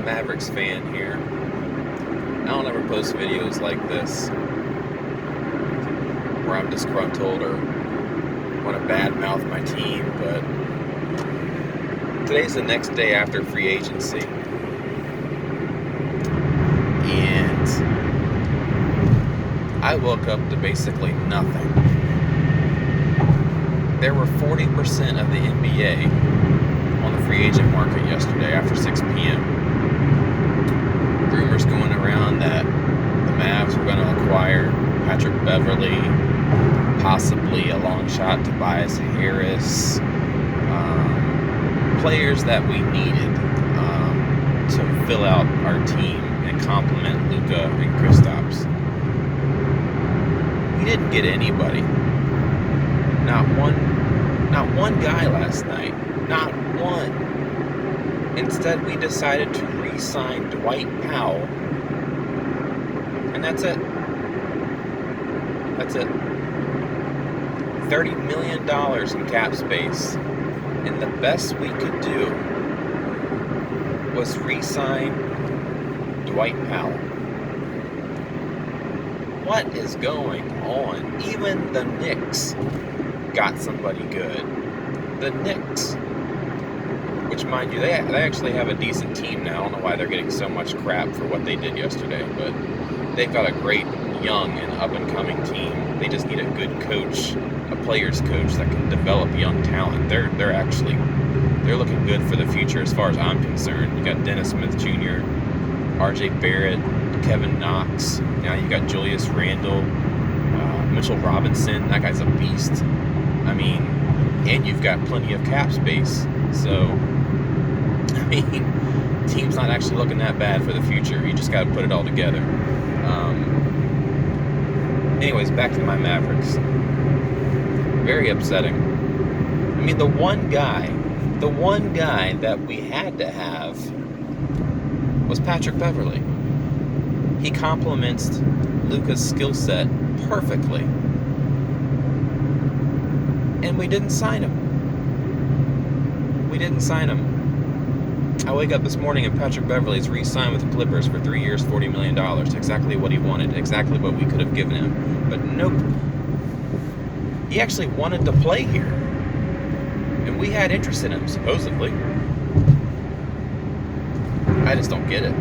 Mavericks fan here. I don't ever post videos like this where I'm disgruntled or want to badmouth my team, but today's the next day after free agency. And I woke up to basically nothing. There were 40% of the NBA on the free agent market yesterday after 6 p.m. Rumors going around that the Mavs were going to acquire Patrick Beverley, possibly a long shot Tobias Harris, players that we needed to fill out our team and complement Luka and Kristaps. We didn't get anybody. Not one guy last night. Not one. Instead, we decided to re-sign Dwight Powell. And that's it. That's it. $30 million in cap space. And the best we could do was re-sign Dwight Powell. What is going on? Even the Knicks got somebody good. The Knicks, which mind you, they actually have a decent team now. I don't know why they're getting so much crap for what they did yesterday, but they've got a great young and up-and-coming team. They just need a good coach, a player's coach that can develop young talent. They're looking good for the future as far as I'm concerned. You got Dennis Smith Jr., R.J. Barrett, Kevin Knox. Now you got Julius Randle, Mitchell Robinson. That guy's a beast. I mean, and you've got plenty of cap space. So, I mean, team's not actually looking that bad for the future. You just got to put it all together. Anyways, back to my Mavericks. Very upsetting. I mean, the one guy that we had to have was Patrick Beverley. He complements Luka's skill set perfectly. And we didn't sign him. I wake up this morning and Patrick Beverley's re-signed with the Clippers for 3 years, $40 million. Exactly what he wanted. Exactly what we could have given him. But nope. He actually wanted to play here. And we had interest in him, supposedly. I just don't get it.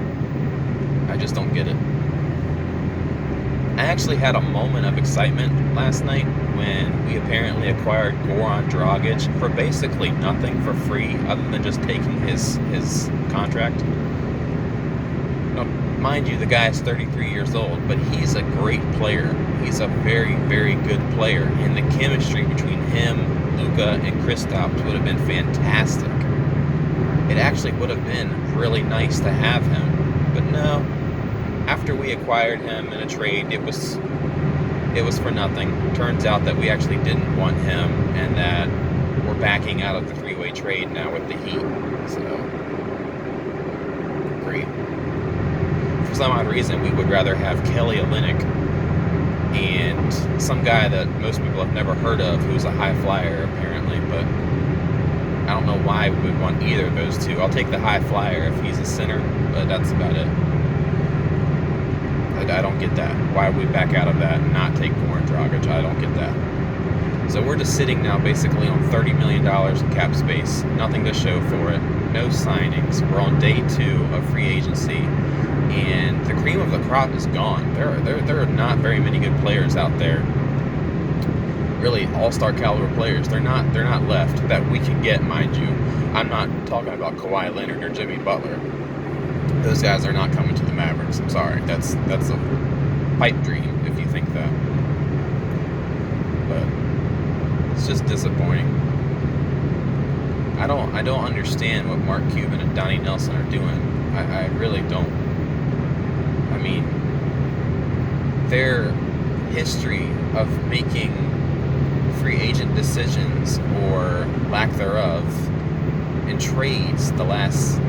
I actually had a moment of excitement last night when we apparently acquired Goran Dragic for basically nothing for free other than just taking his contract. Now, mind you, the guy's 33 years old, but he's a great player. He's a very, very good player. And the chemistry between him, Luka, and Kristaps would have been fantastic. It actually would have been really nice to have him. But no, after we acquired him in a trade, it was for nothing. Turns out that we actually didn't want him and that we're backing out of the three-way trade now with the Heat. So, great. For some odd reason, we would rather have Kelly Olynyk and some guy that most people have never heard of who's a high flyer, apparently, but I don't know why we would want either of those two. I'll take the high flyer if he's a center, but that's about it. I don't get that. Why would we back out of that and not take Goran Dragic? I don't get that. So we're just sitting now basically on $30 million in cap space. Nothing to show for it. No signings. We're on day 2 of free agency. And the cream of the crop is gone. There are not very many good players out there. Really all-star caliber players. They're not left that we can get, mind you. I'm not talking about Kawhi Leonard or Jimmy Butler. Those guys are not coming to the Mavericks. I'm sorry. That's a pipe dream if you think that. But it's just disappointing. I don't understand what Mark Cuban and Donnie Nelson are doing. I really don't. I mean, their history of making free agent decisions or lack thereof in trades the last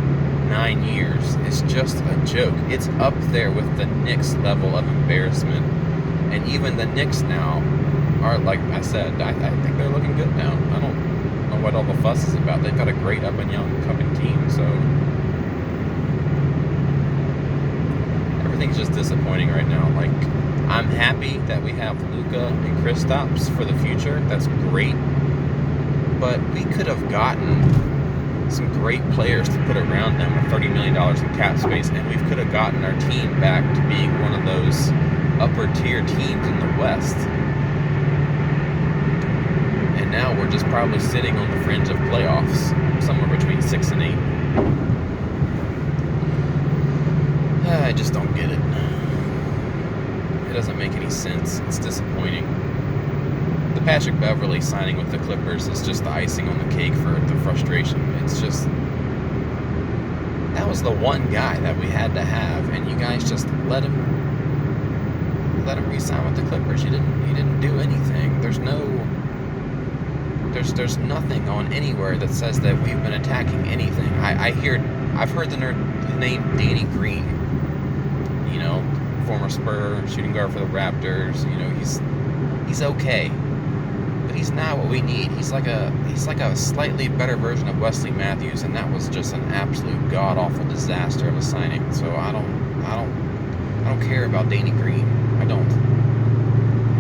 9 years is just a joke. It's up there with the Knicks level of embarrassment. And even the Knicks now are, like I said, I think they're looking good now. I don't know what all the fuss is about. They've got a great up and young coming team, so everything's just disappointing right now. Like, I'm happy that we have Luka and Kristaps for the future. That's great. But we could have gotten some great players to put around them with $30 million in cap space, and we could have gotten our team back to being one of those upper tier teams in the West. And now we're just probably sitting on the fringe of playoffs, somewhere between 6 and 8. I just don't get it. It doesn't make any sense. It's disappointing. The Patrick Beverley signing with the Clippers is just the icing on the cake for the frustration. It's just, that was the one guy that we had to have, and you guys just let him re-sign with the Clippers. You didn't do anything. There's nothing on anywhere that says that we've been attacking anything. I've heard the name Danny Green. You know, former Spur, shooting guard for the Raptors. You know, he's okay, but he's not what we need. He's like a slightly better version of Wesley Matthews, and that was just an absolute god awful disaster of a signing. So I don't care about Danny Green. I don't.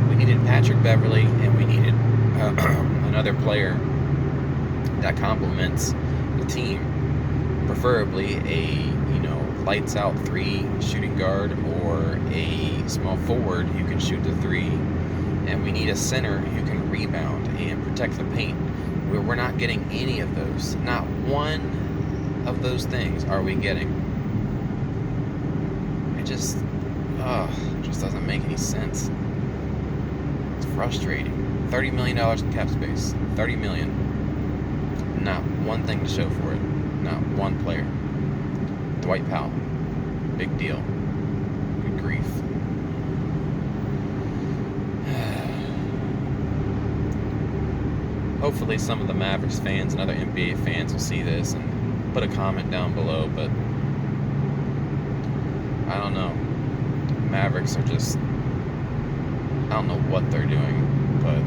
We needed Patrick Beverley, and we needed another player that complements the team, preferably a lights out 3 shooting guard or a small forward who can shoot the 3, and we need a center who can rebound and protect the paint. We're not getting any of those. Not one of those things are we getting. It just doesn't make any sense. It's frustrating. $30 million in cap space. $30 million. Not one thing to show for it. Not one player. Dwight Powell. Big deal. Good grief. Hopefully some of the Mavericks fans and other NBA fans will see this and put a comment down below, but I don't know. Mavericks are just, I don't know what they're doing, but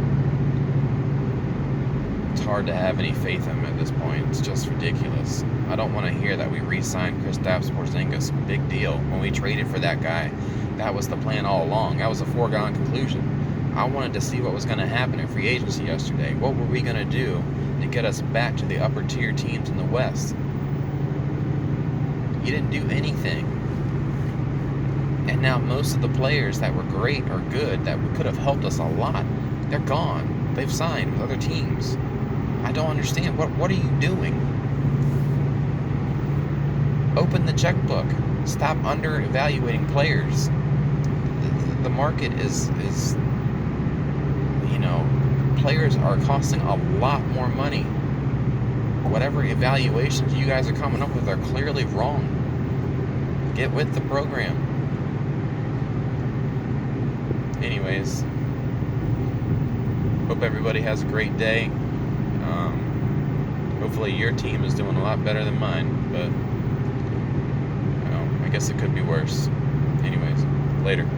it's hard to have any faith in them at this point. It's just ridiculous. I don't want to hear that we re-signed Kristaps Porzingis. Big deal. When we traded for that guy, that was the plan all along. That was a foregone conclusion. I wanted to see what was going to happen in free agency yesterday. What were we going to do to get us back to the upper tier teams in the West? You didn't do anything. And now most of the players that were great or good that could have helped us a lot, they're gone. They've signed with other teams. I don't understand. What are you doing? Open the checkbook. Stop under-evaluating players. The market is players are costing a lot more money. Whatever evaluations you guys are coming up with are clearly wrong. Get with the program. Anyways, hope everybody has a great day. Hopefully your team is doing a lot better than mine, but I guess it could be worse. Anyways, later.